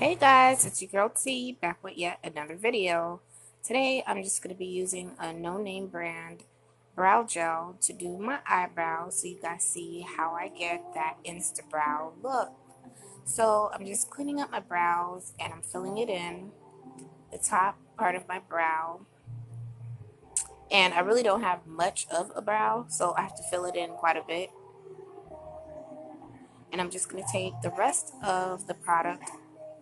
Hey guys, it's your girl T back with yet another video. Today I'm just going to be using a no-name brand brow gel to do my eyebrows so you guys see how I get that Instabrow look. So I'm just cleaning up my brows and I'm filling it in the top part of my brow. And I really don't have much of a brow, so I have to fill it in quite a bit. And I'm just going to take the rest of the product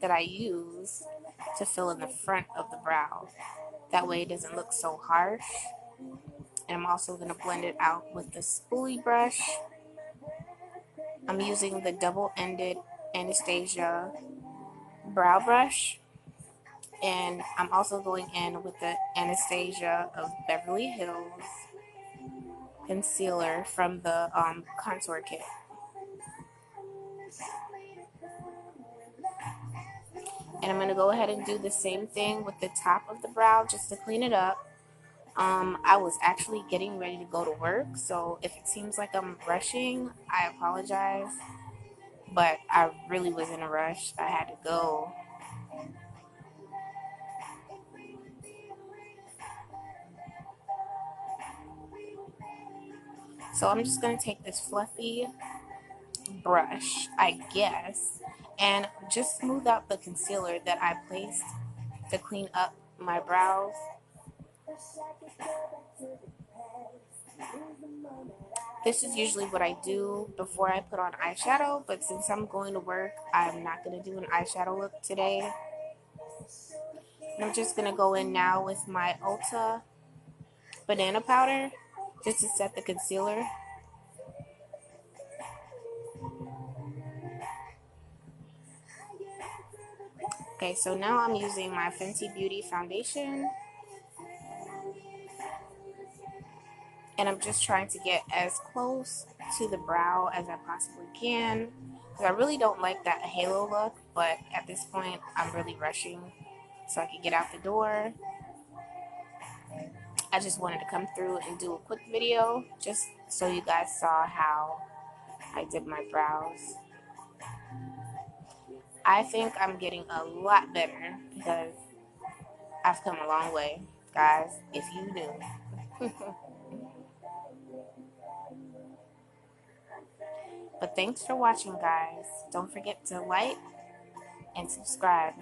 that I use to fill in the front of the brow. That way it doesn't look so harsh. And I'm also going to blend it out with the spoolie brush. I'm using the double-ended Anastasia brow brush. And I'm also going in with the Anastasia of Beverly Hills concealer from the contour kit. And I'm going to go ahead and do the same thing with the top of the brow just to clean it up. I was actually getting ready to go to work, so if it seems like I'm rushing, I apologize. But I really was in a rush. I had to go. So I'm just going to take this fluffy brush, I guess, and just smooth out the concealer that I placed to clean up my brows. This is usually what I do before I put on eyeshadow, but since I'm going to work, I'm not going to do an eyeshadow look today. And I'm just going to go in now with my Ulta banana powder just to set the concealer. Okay, so now I'm using my Fenty Beauty foundation. And I'm just trying to get as close to the brow as I possibly can. Because I really don't like that halo look, but at this point, I'm really rushing so I can get out the door. I just wanted to come through and do a quick video just so you guys saw how I did my brows. I think I'm getting a lot better because I've come a long way, guys, if you knew. But thanks for watching, guys. Don't forget to like and subscribe.